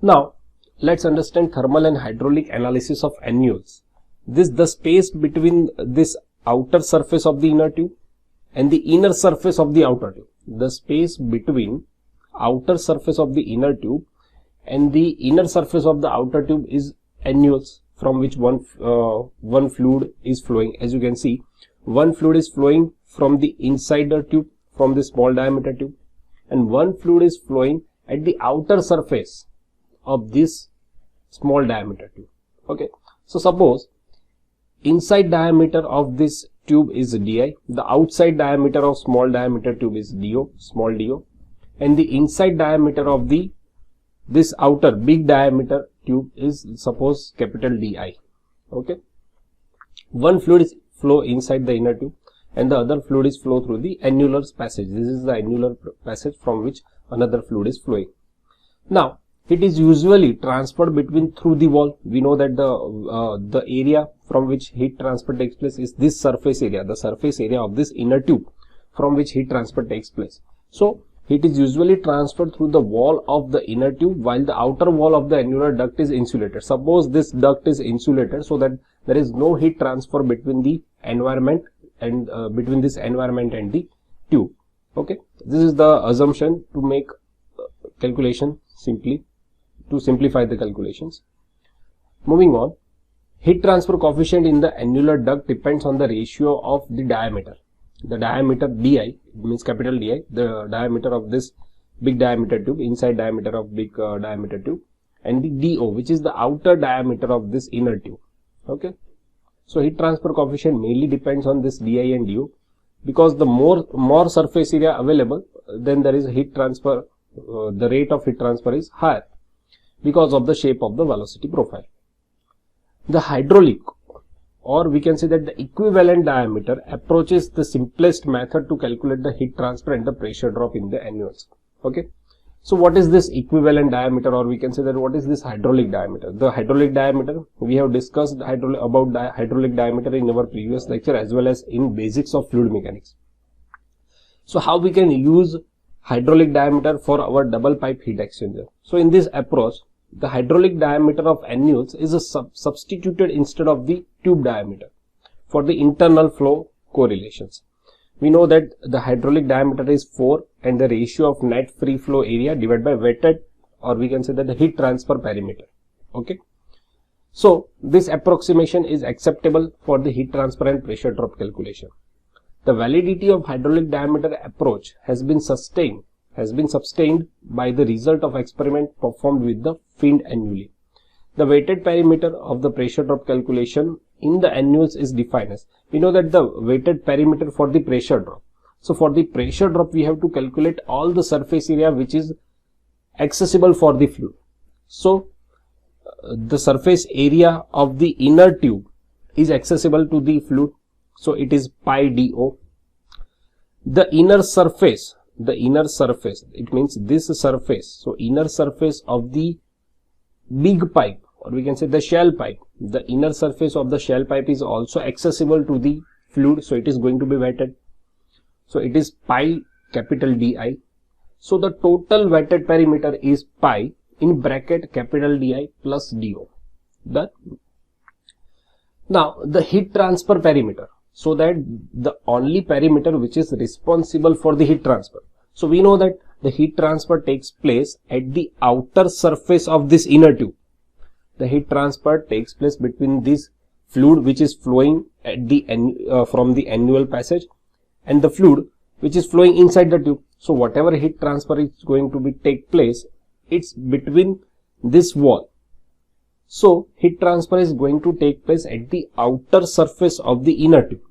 Now let's understand thermal and hydraulic analysis of annuals. The space between this outer surface of the inner tube and the inner surface of the outer tube. The space between outer surface of the inner tube and the inner surface of the outer tube is annuals, from which one fluid is flowing. As you can see, one fluid is flowing from the inside the tube, from the small diameter tube, and one fluid is flowing at the outer surface of this small diameter tube. Okay, so suppose inside diameter of this tube is di, the outside diameter of small diameter tube is do, small do, and the inside diameter of this outer big diameter tube is suppose capital Di. Okay, one fluid is flow inside the inner tube and the other fluid is flow through the annular passage. This is the annular passage from which another fluid is flowing. Now it is usually transferred through the wall. We know that the area from which heat transfer takes place is this surface area, the surface area of this inner tube from which heat transfer takes place. So heat is usually transferred through the wall of the inner tube, while the outer wall of the annular duct is insulated. Suppose this duct is insulated so that there is no heat transfer between the environment and between this environment and the tube. Okay, this is the assumption to make calculation simply, to simplify the calculations. Moving on, heat transfer coefficient in the annular duct depends on the ratio of the diameter. The diameter di, means capital Di, the diameter of this big diameter tube, inside diameter of big diameter tube, and the do, which is the outer diameter of this inner tube. Okay, so heat transfer coefficient mainly depends on this di and do, because the more surface area available, then there is heat transfer, the rate of heat transfer is higher because of the shape of the velocity profile. The hydraulic, or we can say that the equivalent diameter, approaches the simplest method to calculate the heat transfer and the pressure drop in the annuals. Okay, so what is this equivalent diameter, or we can say that what is this hydraulic diameter? The hydraulic diameter, we have discussed about hydraulic diameter in our previous lecture as well as in basics of fluid mechanics. So how we can use hydraulic diameter for our double pipe heat exchanger? So in this approach, the hydraulic diameter of annuals is substituted instead of the tube diameter for the internal flow correlations. We know that the hydraulic diameter is 4 and the ratio of net free flow area divided by wetted, or we can say that the heat transfer perimeter. Okay, so this approximation is acceptable for the heat transfer and pressure drop calculation. The validity of hydraulic diameter approach has been sustained by the result of experiment performed with the finned annuli. The weighted perimeter of the pressure drop calculation in the annuals is defined as, we know that the weighted perimeter for the pressure drop. So for the pressure drop, we have to calculate all the surface area which is accessible for the fluid. So the surface area of the inner tube is accessible to the fluid, so it is pi do. The inner surface, it means this surface, so inner surface of the big pipe, or we can say the shell pipe, the inner surface of the shell pipe is also accessible to the fluid, so it is going to be wetted, so it is pi capital Di. So the total wetted perimeter is pi in bracket capital Di plus do. Now the heat transfer perimeter, so that the only perimeter which is responsible for the heat transfer. So we know that the heat transfer takes place at the outer surface of this inner tube. The heat transfer takes place between this fluid which is flowing at the from the annual passage and the fluid which is flowing inside the tube. So whatever heat transfer is going to take place, it's between this wall. So heat transfer is going to take place at the outer surface of the inner tube.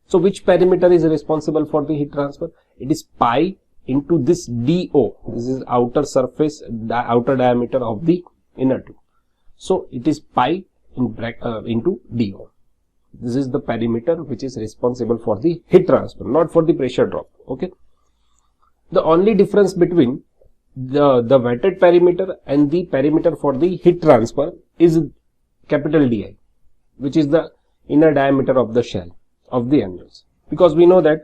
So which perimeter is responsible for the heat transfer? It is pi into this do. This is outer surface, the outer diameter of the inner tube. So it is pi into do. This is the perimeter which is responsible for the heat transfer, not for the pressure drop. Okay. The only difference between the wetted perimeter and the perimeter for the heat transfer is capital Di, which is the inner diameter of the shell of the annuals, because we know that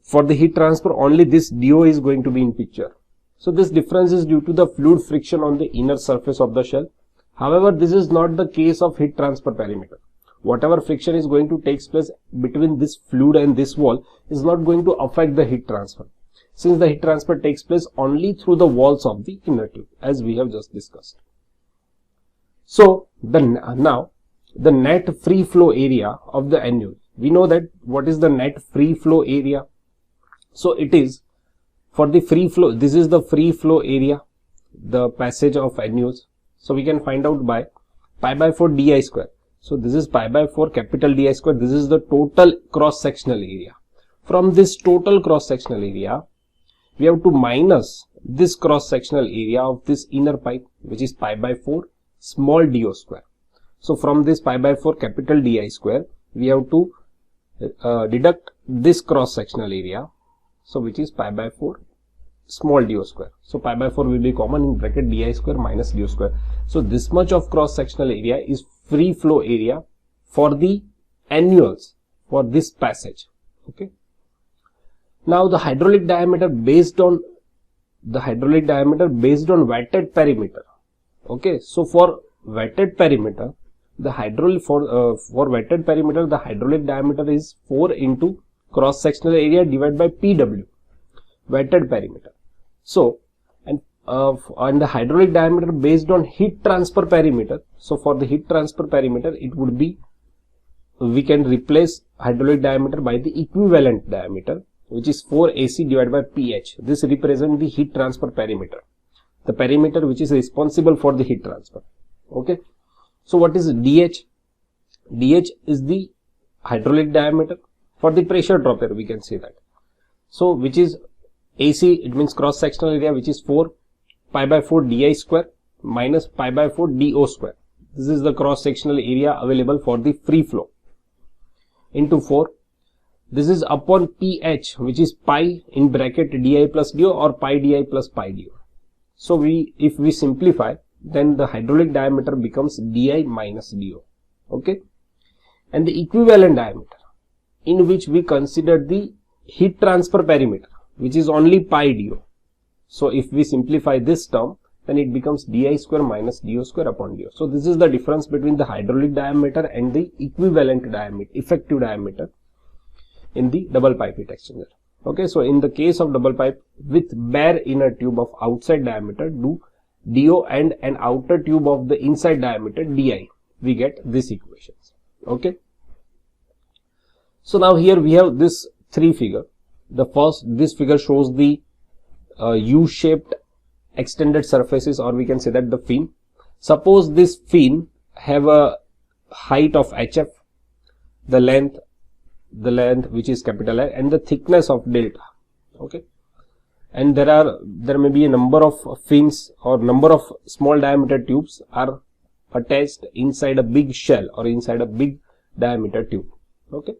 for the heat transfer only this do is going to be in picture. So this difference is due to the fluid friction on the inner surface of the shell. However, this is not the case of heat transfer perimeter. Whatever friction is going to take place between this fluid and this wall is not going to affect the heat transfer, since the heat transfer takes place only through the walls of the inner tube, as we have just discussed. So now the net free flow area of the annule. We know that what is the net free flow area. So it is for the free flow, this is the free flow area, the passage of annules. So we can find out by pi by 4 di square. So this is pi by 4 capital Di square. This is the total cross sectional area. From this total cross sectional area, we have to minus this cross sectional area of this inner pipe, which is pi by 4 small do square. So from this pi by 4 capital Di square, we have to deduct this cross sectional area, so which is pi by 4 small do square. So pi by 4 will be common in bracket Di square minus do square. So this much of cross sectional area is free flow area for the annuals for this passage. Okay. Now the hydraulic diameter based on wetted perimeter. Okay. So for wetted perimeter, the wetted perimeter, the hydraulic diameter is 4 into cross sectional area divided by PW, wetted perimeter. So and the hydraulic diameter based on heat transfer perimeter. So for the heat transfer perimeter, it would be, we can replace hydraulic diameter by the equivalent diameter, which is 4 AC divided by PH. This represents the heat transfer perimeter, the perimeter which is responsible for the heat transfer. Okay. So what is DH? DH is the hydraulic diameter. For the pressure dropper, we can say that. So which is AC, it means cross sectional area, which is 4 pi by 4 Di square minus pi by 4 Do square. This is the cross sectional area available for the free flow, into 4. This is upon PH, which is pi in bracket Di plus Do or pi Di plus pi Do. So if we simplify, then the hydraulic diameter becomes Di minus Do. Okay. And the equivalent diameter, in which we consider the heat transfer perimeter, which is only pi Do. So if we simplify this term, then it becomes Di square minus Do square upon Do. So this is the difference between the hydraulic diameter and the equivalent diameter, effective diameter in the double pipe heat exchanger. Okay, so in the case of double pipe with bare inner tube of outside diameter Do and an outer tube of the inside diameter Di, we get these equations. Okay. So now here we have this three figure. This figure shows the U-shaped extended surfaces, or we can say that the fin. Suppose this fin have a height of HF, the length which is capital I, and the thickness of delta. Okay. And there may be a number of fins or number of small diameter tubes are attached inside a big shell or inside a big diameter tube. Okay.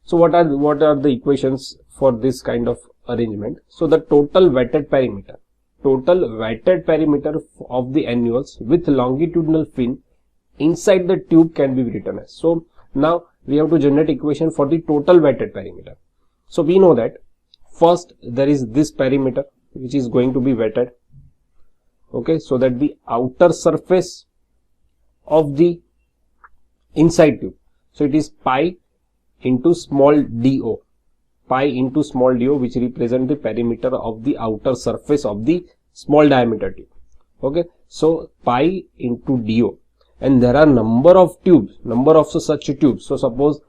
So what are the equations for this kind of arrangement? So the total wetted perimeter of the annuals with longitudinal fin inside the tube can be written as. So now we have to generate equation for the total wetted perimeter. So we know that first there is this perimeter which is going to be wetted. Okay, so that the outer surface of the inside tube. So it is pi into small do, which represent the perimeter of the outer surface of the small diameter tube. Okay, so pi into do, and there are number of such tubes. So suppose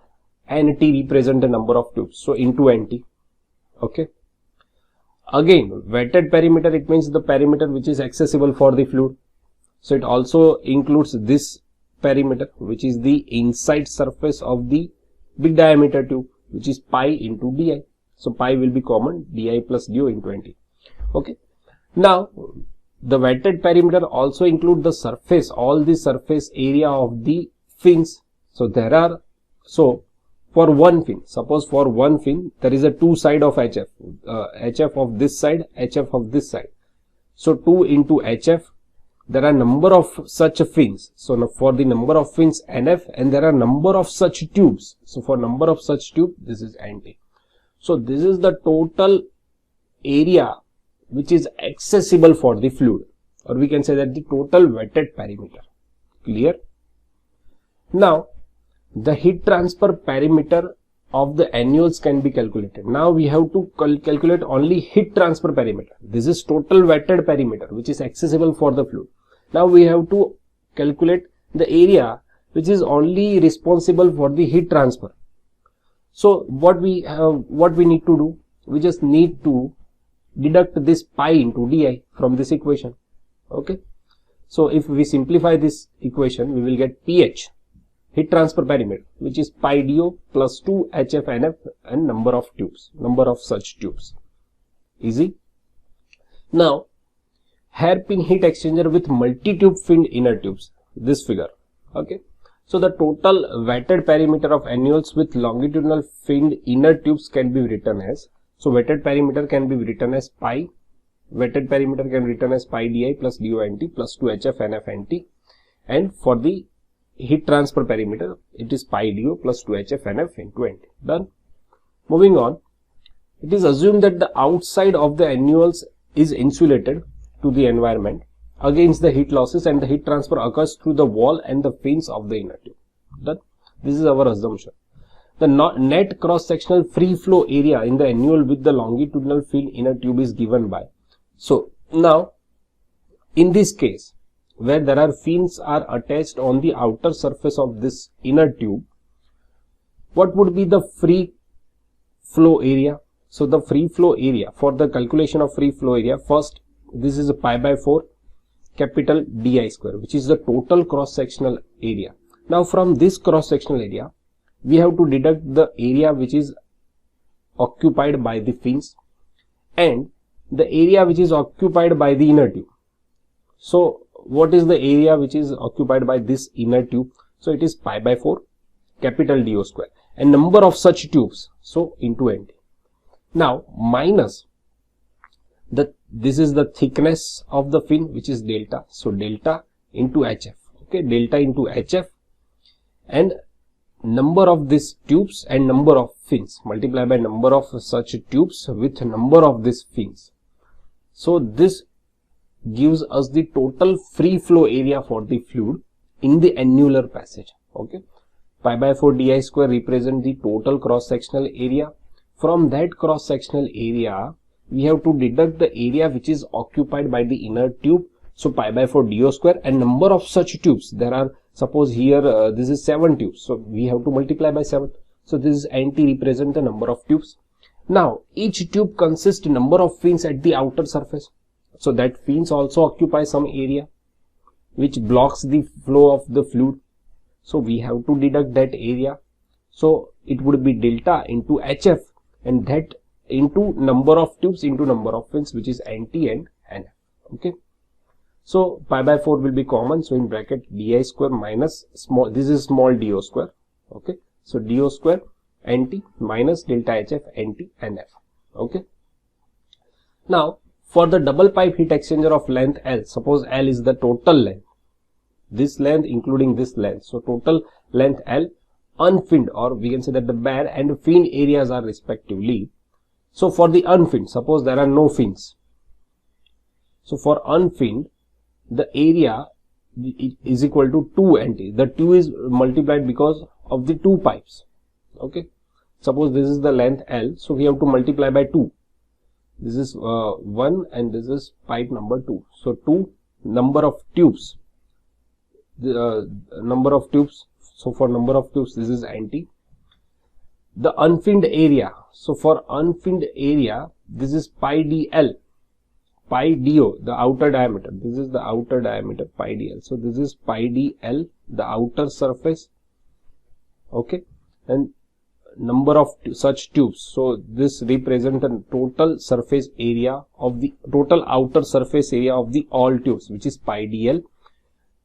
NT represent a number of tubes, so into NT. Okay, again wetted perimeter, it means the perimeter which is accessible for the fluid. So it also includes this perimeter, which is the inside surface of the big diameter tube, which is pi into Di. So pi will be common, Di plus Do into NT. Okay. Now the wetted perimeter also include the surface, all the surface area of the fins. So for one fin, suppose for one fin there is a two side of HF, HF of this side, HF of this side. So 2 into HF, there are number of such fins. So for the number of fins NF, and there are number of such tubes. So for number of such tube, this is NT. So this is the total area which is accessible for the fluid, or we can say that the total wetted perimeter. Clear? Now the heat transfer perimeter of the annuals can be calculated. Now we have to calculate only heat transfer perimeter. This is total wetted perimeter which is accessible for the fluid. Now we have to calculate the area which is only responsible for the heat transfer. So what we need to do, we just need to deduct this pi into di from this equation. Okay, so if we simplify this equation, we will get pH, heat transfer perimeter, which is pi do plus 2 HF/NF and number of tubes, number of such tubes. Easy. Now hairpin heat exchanger with multi-tube finned inner tubes, this figure. Okay, so the total wetted perimeter of annuals with longitudinal finned inner tubes can be written as, so wetted perimeter can be written as pi, wetted perimeter can be written as pi di plus do nt plus 2 HF/NF nt, and for the heat transfer perimeter it is pi do plus 2 HF/NF into nt. Done. Moving on, it is assumed that the outside of the annuals is insulated to the environment against the heat losses and the heat transfer occurs through the wall and the fins of the inner tube. Done. This is our assumption. The net cross-sectional free flow area in the annual with the longitudinal finned inner tube is given by. So now in this case, where there are fins are attached on the outer surface of this inner tube, what would be the free flow area? So the free flow area, for the calculation of free flow area, first this is a pi by 4 capital di square, which is the total cross sectional area. Now from this cross sectional area we have to deduct the area which is occupied by the fins and the area which is occupied by the inner tube. So what is the area which is occupied by this inner tube? So it is pi by 4 capital do square and number of such tubes, so into nt. Now minus this is the thickness of the fin, which is delta, so delta into hf. Okay, delta into hf and number of these tubes and number of fins, multiply by number of such tubes with number of these fins. So this gives us the total free flow area for the fluid in the annular passage. Okay, pi by 4 di square represent the total cross sectional area. From that cross sectional area we have to deduct the area which is occupied by the inner tube, so pi by 4 do square and number of such tubes. There are, suppose here this is 7 tubes, so we have to multiply by 7, so this is nt represent the number of tubes. Now each tube consists number of fins at the outer surface, so that fins also occupy some area which blocks the flow of the fluid, so we have to deduct that area. So it would be delta into hf and that into number of tubes into number of fins, which is nt and nf. Okay, so pi by 4 will be common, so in bracket di square minus small, this is small do square. Okay, so do square nt minus delta hf nt nf. Okay, now for the double pipe heat exchanger of length L, suppose L is the total length, this length including this length, so total length L, unfinned, or we can say that the bare and fin areas are respectively. So for the unfinned, suppose there are no fins, so for unfinned the area is equal to 2 nt. The 2 is multiplied because of the 2 pipes. Okay, suppose this is the length L, so we have to multiply by 2. This is 1 and this is pipe number 2, so 2 number of tubes, the number of tubes, so for number of tubes this is nt. The unfinned area, so for unfinned area this is pi dl, pi do the outer diameter, this is the outer diameter pi dl, so this is pi dl the outer surface. Okay, and number of such tubes, so this represents the total surface area of the total outer surface area of the all tubes, which is pi dl,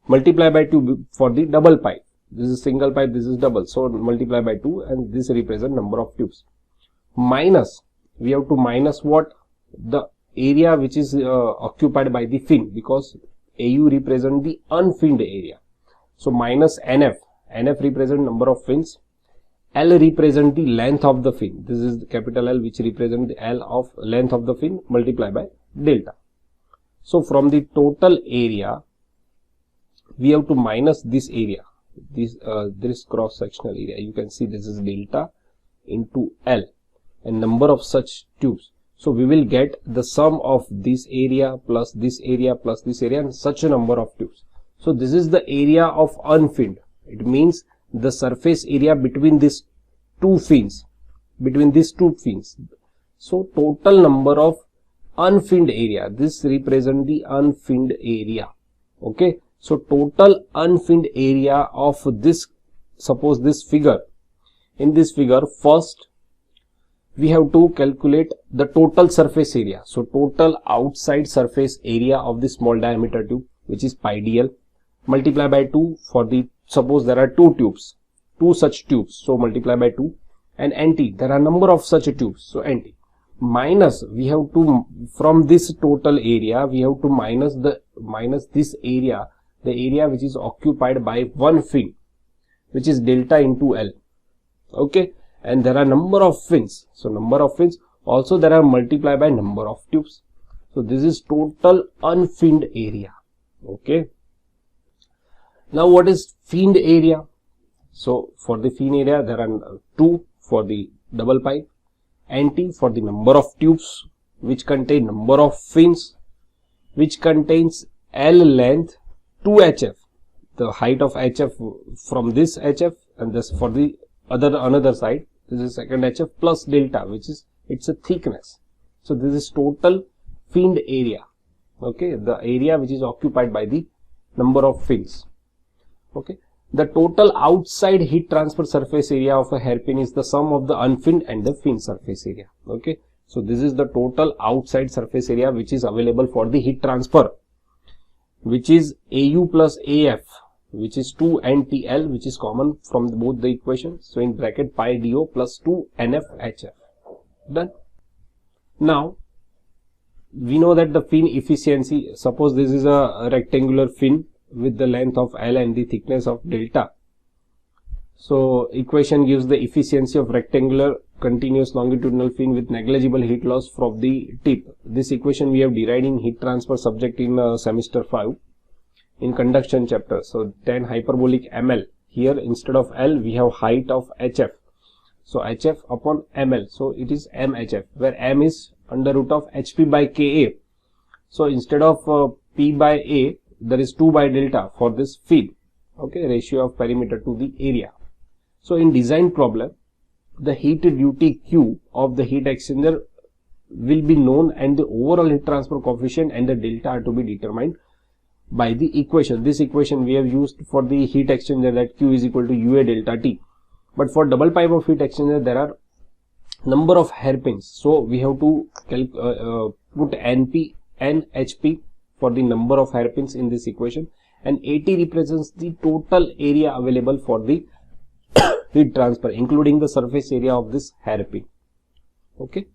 multiply by 2 for the double pipe. This is single pipe, this is double, so multiply by 2 and this represents number of tubes. Minus, we have to minus what? The area which is occupied by the fin, because AU represent the unfinned area. So minus NF, NF represent number of fins, L represent the length of the fin. This is the capital L which represent the L of length of the fin, multiply by delta. So from the total area, we have to minus this area. This cross sectional area. You can see this is delta into L and number of such tubes. So we will get the sum of this area plus this area plus this area and such a number of tubes. So this is the area of unfinned. It means the surface area between these two fins, So total number of unfinned area. This represents the unfinned area. Okay. So total unfinned area of this, suppose this figure. In this figure, first we have to calculate the total surface area. So total outside surface area of the small diameter tube, which is pi dl, multiply by 2 for the, suppose there are two such tubes. So multiply by 2, and nt, there are number of such tubes. So nt minus, we have to, from this total area, we have to minus this area, the area which is occupied by one fin, which is delta into L. Okay. And there are number of fins. So number of fins, also there are multiplied by number of tubes. So this is total unfinned area. Okay. Now what is finned area? So for the fin area, there are 2 for the double pipe, nt for the number of tubes, which contain number of fins, which contains L length, 2 HF, the height of HF from this HF, and this for the another side, this is second HF, plus delta, which is, it's a thickness. So this is total finned area. Okay, the area which is occupied by the number of fins. Okay, the total outside heat transfer surface area of a hairpin is the sum of the unfinned and the fin surface area. Okay, so this is the total outside surface area which is available for the heat transfer, which is AU plus AF, which is 2 NTL, which is common from both the equations. So in bracket pi do plus 2 NF HF. Done. Now we know that the fin efficiency, suppose this is a rectangular fin with the length of L and the thickness of delta. So equation gives the efficiency of rectangular continuous longitudinal fin with negligible heat loss from the tip. This equation we have derived in heat transfer subject in semester 5 in conduction chapter. So tan hyperbolic ml, here instead of L we have height of HF. So HF upon ml, so it is mHF, where m is under root of HP by Ka. So instead of P by A, there is 2 by delta for this fin. Okay, ratio of perimeter to the area. So in design problem, the heat duty Q of the heat exchanger will be known, and the overall heat transfer coefficient and the delta are to be determined by the equation. This equation we have used for the heat exchanger, that Q is equal to UA delta T. But for double pipe of heat exchanger, there are number of hairpins. So we have to put NP and HP for the number of hairpins in this equation, and AT represents the total area available for the heat transfer, including the surface area of this hairpin. Okay.